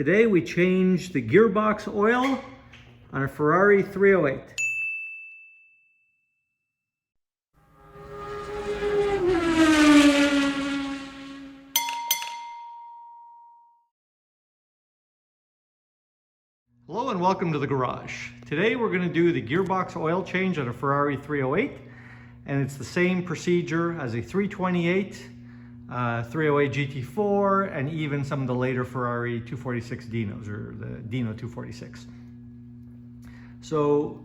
Today we changed the gearbox oil on a Ferrari 308. Hello and welcome to the garage. Today we're going to do the gearbox oil change on a Ferrari 308, and it's the same procedure as a 328, 308 GT4, and even some of the later Ferrari 246 Dinos, or the Dino 246. So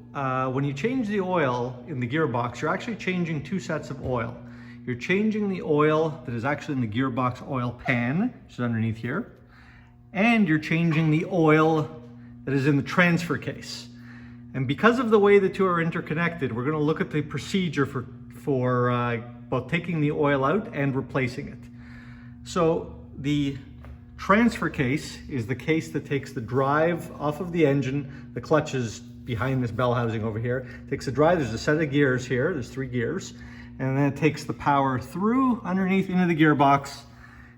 when you change the oil in the gearbox, you're actually changing two sets of oil. You're changing the oil that is actually in the gearbox oil pan, which is underneath here, and you're changing the oil that is in the transfer case. And because of the way the two are interconnected, we're going to look at the procedure for both taking the oil out and replacing it. So the transfer case is the case that takes the drive off of the engine. The clutch is behind this bell housing over here. It takes the drive, there's a set of gears here, there's 3 gears, and then it takes the power through underneath into the gearbox,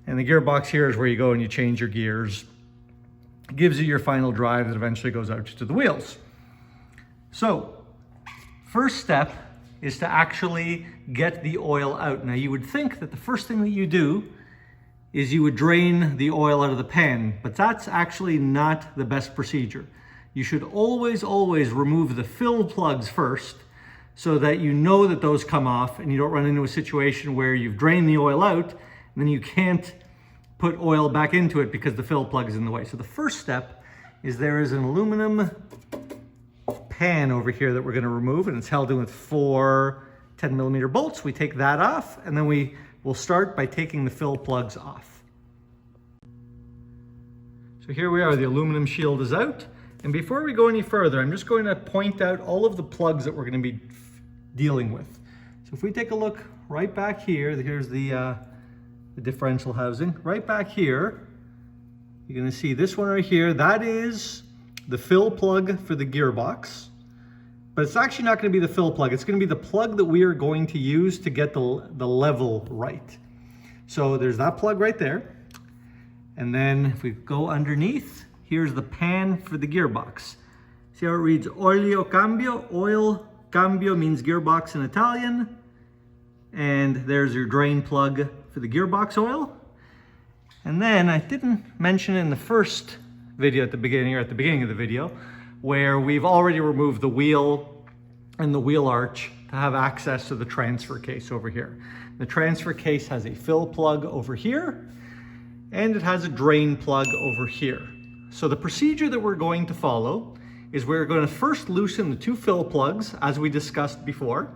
and the gearbox here is where you go and you change your gears. It gives you your final drive that eventually goes out to the wheels. So, first step is to actually get the oil out. Now you would think that the first thing that you do is you would drain the oil out of the pan, but that's actually not the best procedure. You should always remove the fill plugs first so that you know that those come off and you don't run into a situation where you've drained the oil out and then you can't put oil back into it because the fill plug is in the way. So the first step is there is an aluminum pan over here that we're going to remove, and it's held in with 4 10mm bolts. We take that off, and then we will start by taking the fill plugs off. So here we are, the aluminum shield is out. And before we go any further, I'm just going to point out all of the plugs that we're going to be dealing with. So if we take a look right back here, here's the differential housing. Right back here, you're going to see this one right here. That is the fill plug for the gearbox. But it's actually not going to be the fill plug. It's going to be the plug that we are going to use to get the level right. So there's that plug right there. And then if we go underneath, here's the pan for the gearbox. See how it reads olio cambio? Oil cambio means gearbox in Italian. And there's your drain plug for the gearbox oil. And then I didn't mention in the first video at the beginning, or at the beginning of the video, where we've already removed the wheel and the wheel arch to have access to the transfer case over here. The transfer case has a fill plug over here, and it has a drain plug over here. So the procedure that we're going to follow is we're going to first loosen the 2 fill plugs, as we discussed before.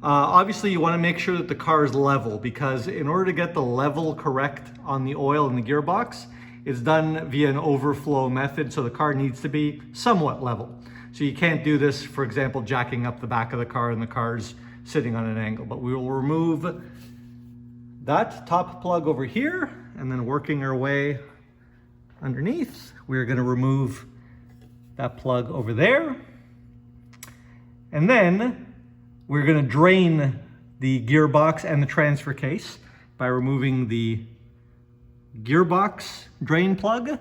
Obviously you want to make sure that the car is level, because in order to get the level correct on the oil in the gearbox, it's done via an overflow method, so the car needs to be somewhat level. So you can't do this, for example, jacking up the back of the car and the car's sitting on an angle. But we will remove that top plug over here, and then working our way underneath, we're going to remove that plug over there. And then we're going to drain the gearbox and the transfer case by removing the gearbox drain plug.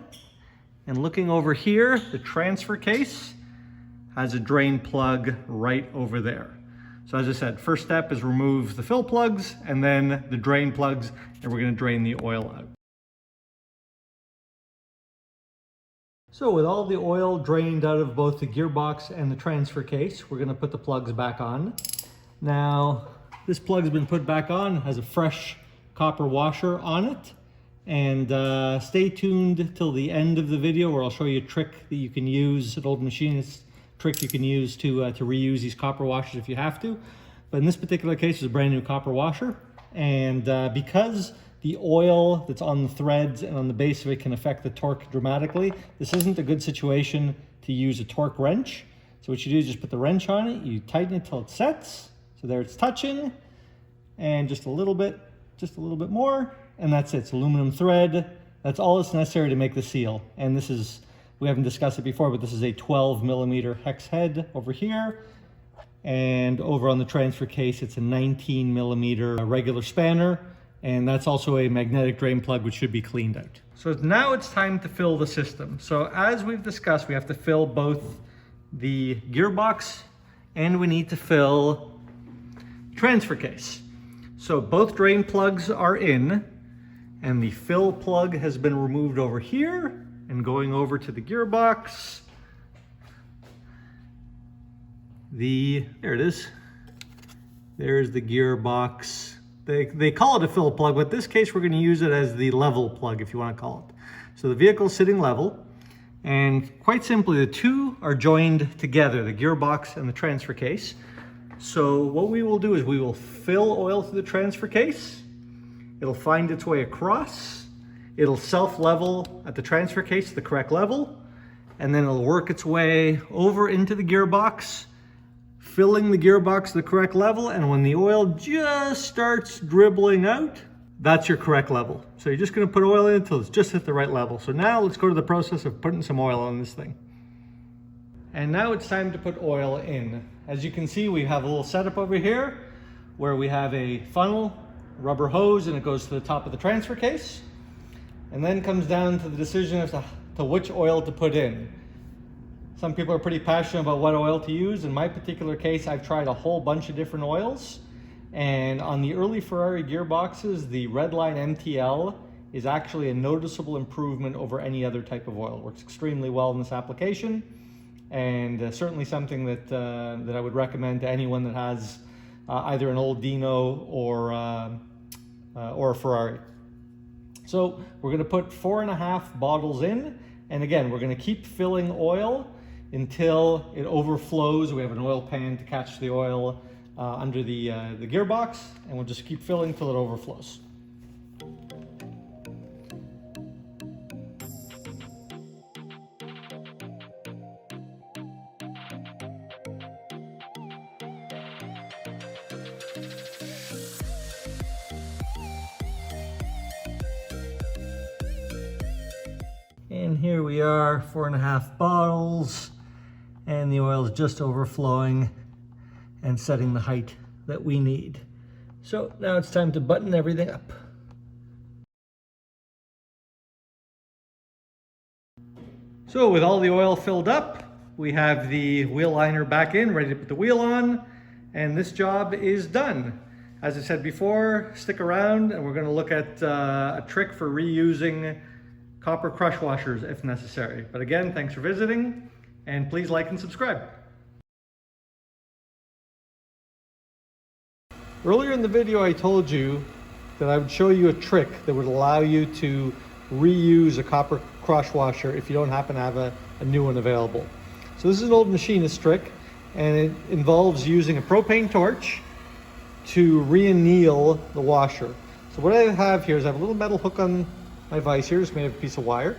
And looking over here, the transfer case has a drain plug right over there. So as I said, first step is remove the fill plugs and then the drain plugs, and we're going to drain the oil out. So with all the oil drained out of both the gearbox and the transfer case, we're going to put the plugs back on. Now, this plug's been put back on, has a fresh copper washer on it. And stay tuned till the end of the video where I'll show you a trick that you can use, an old machinist trick you can use to reuse these copper washers if you have to. But in this particular case, it's a brand new copper washer. And because the oil that's on the threads and on the base of it can affect the torque dramatically, this isn't a good situation to use a torque wrench. So what you do is just put the wrench on it, you tighten it till it sets. So there it's touching, and just a little bit more. And that's it. It's aluminum thread. That's all that's necessary to make the seal. And this is, we haven't discussed it before, but this is a 12mm hex head over here. And over on the transfer case, it's a 19mm regular spanner And that's also a magnetic drain plug, which should be cleaned out. So now it's time to fill the system. So as we've discussed, we have to fill both the gearbox and we need to fill transfer case. So both drain plugs are in, and the fill plug has been removed over here and going over to the gearbox. There it is. There's the gearbox. They call it a fill plug, but in this case we're going to use it as the level plug, if you want to call it. So the vehicle's sitting level, and quite simply the two are joined together, the gearbox and the transfer case. So what we will do is we will fill oil to the transfer case. It'll find its way across. It'll self-level at the transfer case, the correct level, and then it'll work its way over into the gearbox, filling the gearbox the correct level, and when the oil just starts dribbling out, that's your correct level. So you're just going to put oil in until it's just at the right level. So now let's go to the process of putting some oil on this thing. And now it's time to put oil in. As you can see, we have a little setup over here where we have a funnel, rubber hose, and it goes to the top of the transfer case. And then comes down to the decision as to which oil to put in. Some people are pretty passionate about what oil to use. In my particular case, I've tried a whole bunch of different oils. And on the early Ferrari gearboxes, the Redline MTL is actually a noticeable improvement over any other type of oil. It works extremely well in this application, and certainly something that I would recommend to anyone that has either an old Dino or a Ferrari. So we're going to put 4.5 bottles in, and again, we're going to keep filling oil until it overflows. We have an oil pan to catch the oil under the gearbox, and we'll just keep filling till it overflows. And here we are, 4.5 bottles, and the oil is just overflowing and setting the height that we need. So now it's time to button everything up. So with all the oil filled up, we have the wheel liner back in, ready to put the wheel on, and this job is done. As I said before, stick around and we're going to look at a trick for reusing copper crush washers if necessary. But again, thanks for visiting, and please like and subscribe. Earlier in the video, I told you that I would show you a trick that would allow you to reuse a copper crush washer if you don't happen to have a new one available. So this is an old machinist trick, and it involves using a propane torch to re-anneal the washer. So what I have here is I have a little metal hook on my vise here, just made of a piece of wire.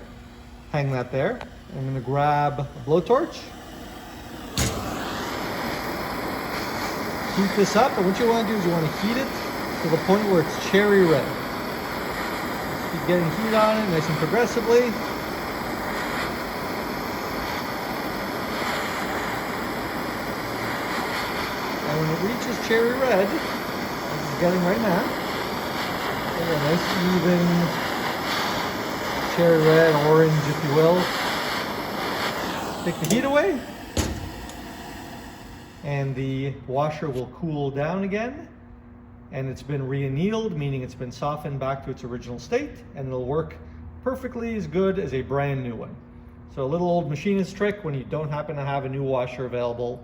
Hang that there. I'm going to grab a blowtorch. Heat this up, and what you want to do is you want to heat it to the point where it's cherry red. Just keep getting heat on it nice and progressively. And when it reaches cherry red, as it's getting right now, a nice even cherry red, orange if you will. Take the heat away, and the washer will cool down again, and it's been re-annealed, meaning it's been softened back to its original state, and it'll work perfectly as good as a brand new one. So a little old machinist trick: when you don't happen to have a new washer available,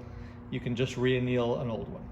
you can just re-anneal an old one.